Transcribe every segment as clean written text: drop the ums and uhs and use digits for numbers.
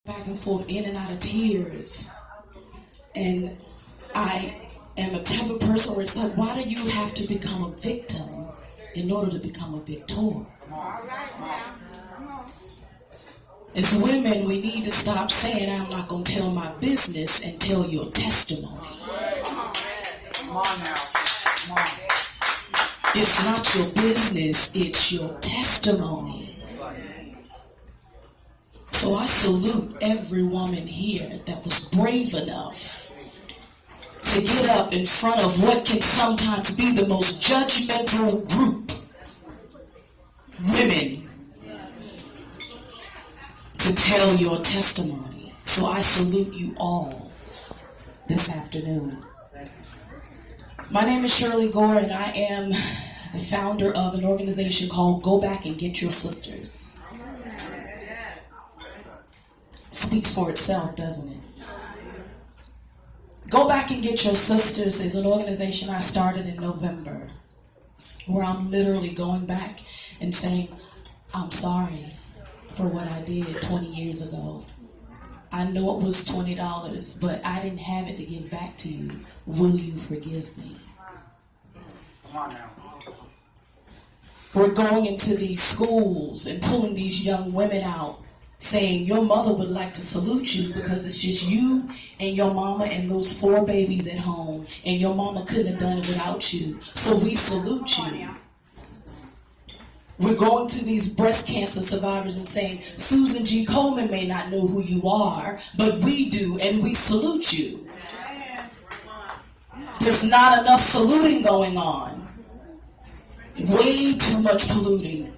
back and forth, in and out of tears. And I am a type of person where it's like, why do you have to become a victim in order to become a victor? As women, we need to stop saying, I'm not going to tell my business, and tell your testimony. Come on now. Come on. It's not your business, it's your testimony. So I salute every woman here that was brave enough to get up in front of what can sometimes be the most judgmental group, women, to tell your testimony. So I salute you all this afternoon. My name is Shirley Gore, and I am the founder of an organization called Go Back and Get Your Sisters. Speaks for itself, doesn't it? Go Back and Get Your Sisters is an organization I started in November, where I'm literally going back and saying, I'm sorry for what I did 20 years ago. I know it was $20, but I didn't have it to give back to you. Will you forgive me? Come on now. We're going into these schools and pulling these young women out, saying your mother would like to salute you because it's just you and your mama and those 4 babies at home, and your mama couldn't have done it without you. So we salute you. We're going to these breast cancer survivors and saying, Susan G. Coleman may not know who you are, but we do, and we salute you. There's not enough saluting going on. Way too much polluting.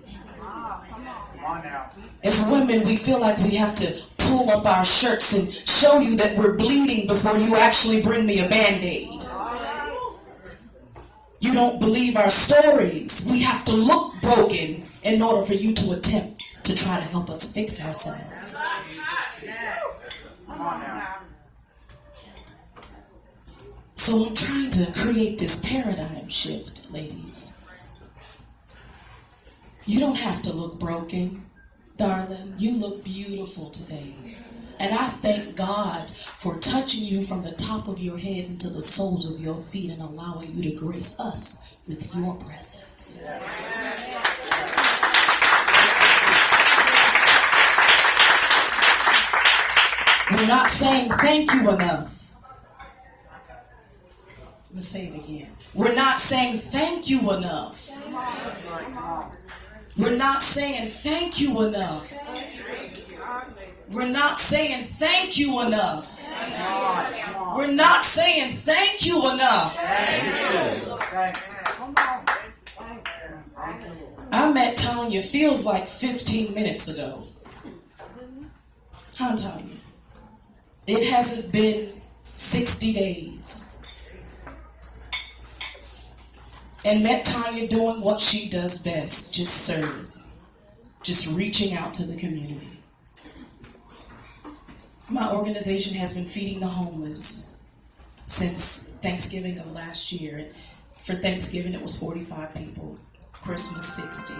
As women, we feel like we have to pull up our shirts and show you that we're bleeding before you actually bring me a Band-Aid. You don't believe our stories. We have to look broken in order for you to attempt to try to help us fix ourselves. So I'm trying to create this paradigm shift, ladies. You don't have to look broken, darling. You look beautiful today. And I thank God for touching you from the top of your heads into the soles of your feet and allowing you to grace us with your presence. We're not saying thank you enough. Let me say it again. We're not saying thank you enough. We're not saying thank you enough. We're not saying thank you enough. We're not saying thank you enough. I met Tanya feels like 15 minutes ago. Huh, Tanya? It hasn't been 60 days. And met Tanya doing what she does best, just serves, just reaching out to the community. My organization has been feeding the homeless since Thanksgiving of last year. And for Thanksgiving, it was 45 people. Christmas, 60.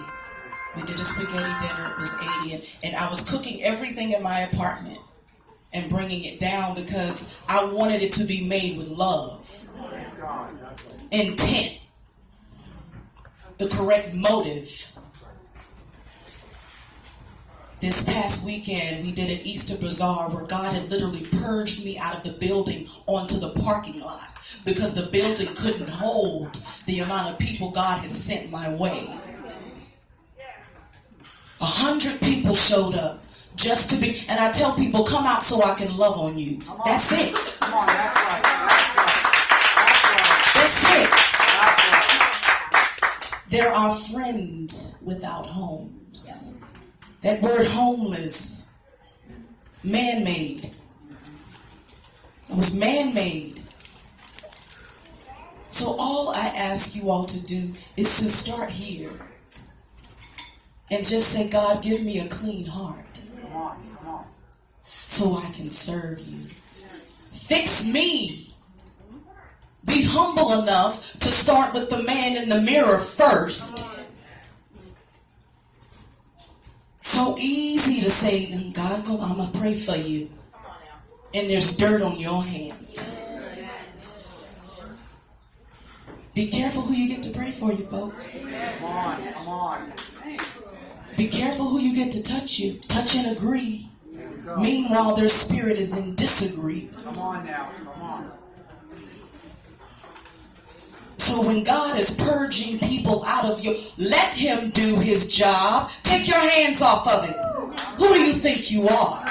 We did a spaghetti dinner, it was 80. And I was cooking everything in my apartment and bringing it down because I wanted it to be made with love, intent, the correct motive. This past weekend, we did an Easter bazaar where God had literally purged me out of the building onto the parking lot because the building couldn't hold the amount of people God had sent my way. 100 people showed up just to be, and I tell people, come out so I can love on you. That's it. That's it. There are friends without homes. That word homeless, man-made. It was man-made. So all I ask you all to do is to start here and just say, God, give me a clean heart so I can serve you. Fix me. Be humble enough to start with the man in the mirror first. So easy to say, I'm going to pray for you. And there's dirt on your hands. Be careful who you get to pray for you, folks. Come on, come on. Be careful who you get to touch you. Touch and agree. Meanwhile, their spirit is in disagreement. Come on now, come on. So when God is purging people out of you, let him do his job. Take your hands off of it. Who do you think you are?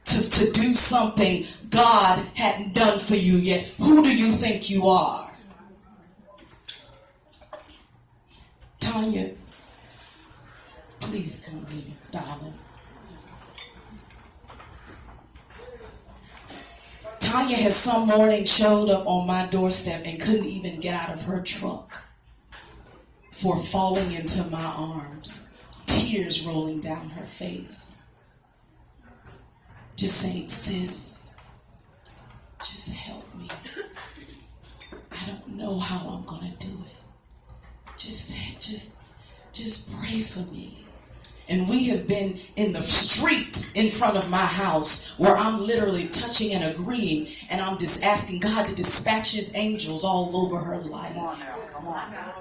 To do something God hadn't done for you yet. Who do you think you are? Tanya, please come here, darling. Tanya has some morning showed up on my doorstep and couldn't even get out of her truck for falling into my arms, tears rolling down her face. Just saying, sis, just help me. I don't know how I'm going to do it. Just pray for me. And we have been in the street in front of my house where I'm literally touching and agreeing, and I'm just asking God to dispatch his angels all over her life. Come on now, come on now.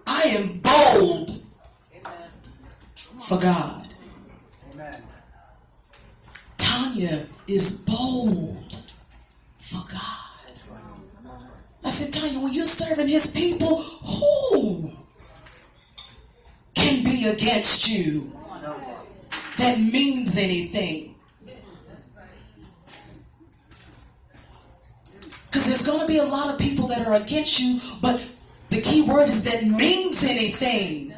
I am bold for God. Amen. Tanya is bold for God. I said, Tanya, when you're serving his people, who can be against you that means anything? Because there's going to be a lot of people that are against you, but the key word is that means anything.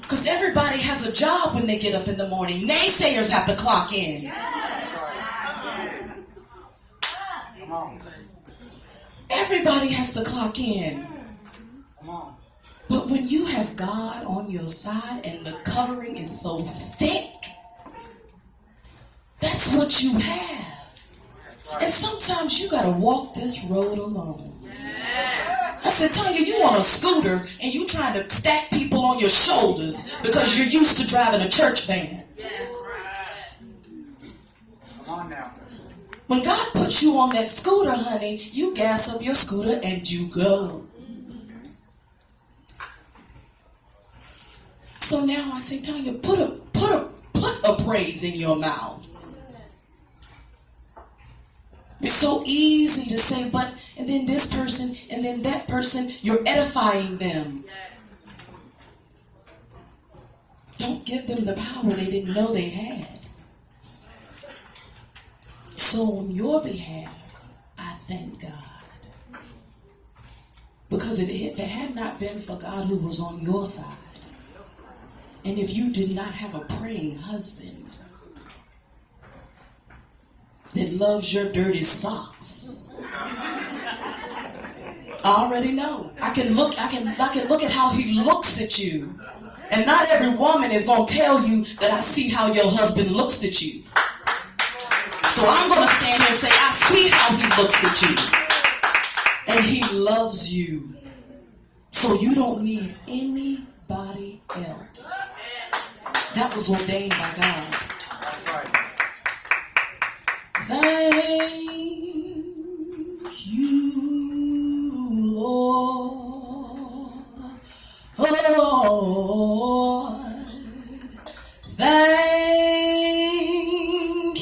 Because everybody has a job when they get up in the morning. Naysayers have to clock in. Come on. Everybody has to clock in. Come on. But when you have God on your side and the covering is so thick, that's what you have. And sometimes you got to walk this road alone. I said, Tanya, you on a scooter and you trying to stack people on your shoulders because you're used to driving a church van. Come on now. When God puts you on that scooter, honey, you gas up your scooter and you go. So now I say, Tanya, put a praise in your mouth. It's so easy to say, but, and then this person, and then that person, you're edifying them. Don't give them the power they didn't know they had. So on your behalf, I thank God. Because if it had not been for God who was on your side, and if you did not have a praying husband that loves your dirty socks, I already know. I can look at how he looks at you. And not every woman is going to tell you that I see how your husband looks at you. So I'm going to stand here and say, I see how he looks at you. And he loves you. So you don't need anybody else. That was ordained by God. Thank you, Lord. Oh, thank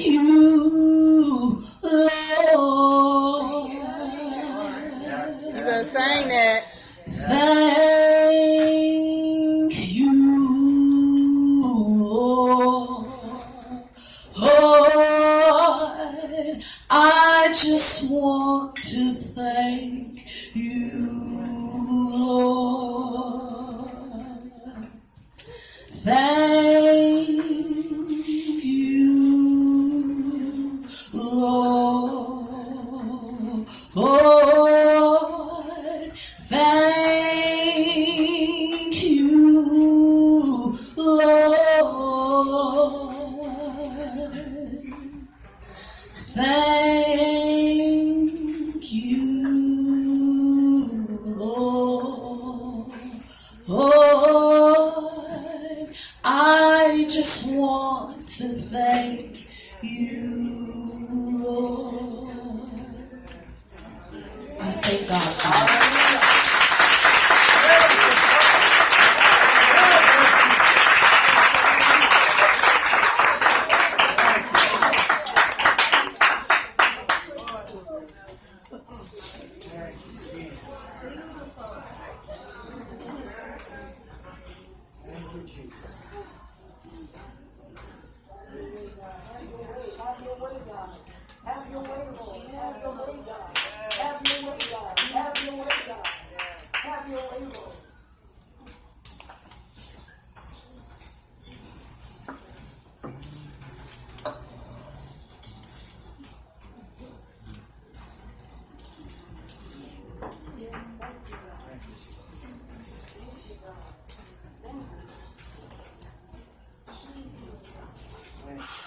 you, Lord. You better sing that. Thank you, Lord. Oh, I just want to thank you, Lord. Thank you, Lord. Oh, thank you, Lord. Thank you, Lord. I just want to thank you, Lord. I thank God for you.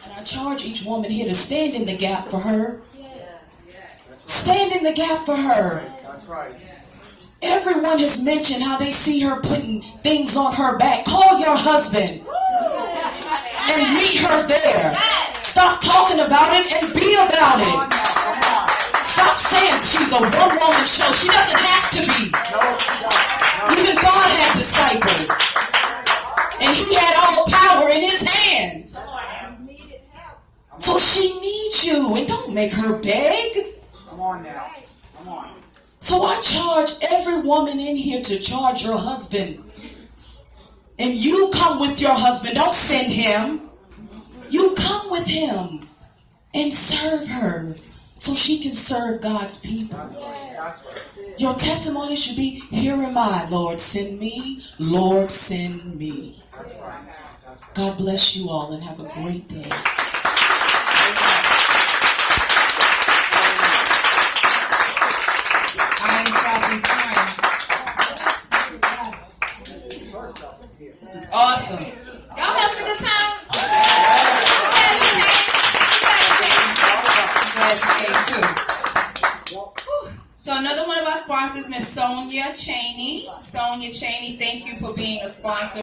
And I charge each woman here to stand in the gap for her. Stand in the gap for her. That's right. Everyone has mentioned how they see her putting things on her back. Call your husband and meet her there. Stop talking about it and be about it. Stop saying she's a one-woman show. She doesn't have to be. Even God had disciples. And he had all power in his hands. So she needs you. And don't make her beg. Come on now. Come on. So I charge every woman in here to charge your husband. And you come with your husband. Don't send him. You come with him and serve her so she can serve God's people. Your testimony should be, here am I, Lord, send me. Lord, send me. God bless you all and have a great day. This is awesome. Y'all having a good time? I'm glad you came too. So another one of our sponsors, Miss Sonia Cheney. Sonia Cheney, thank you for being a sponsor.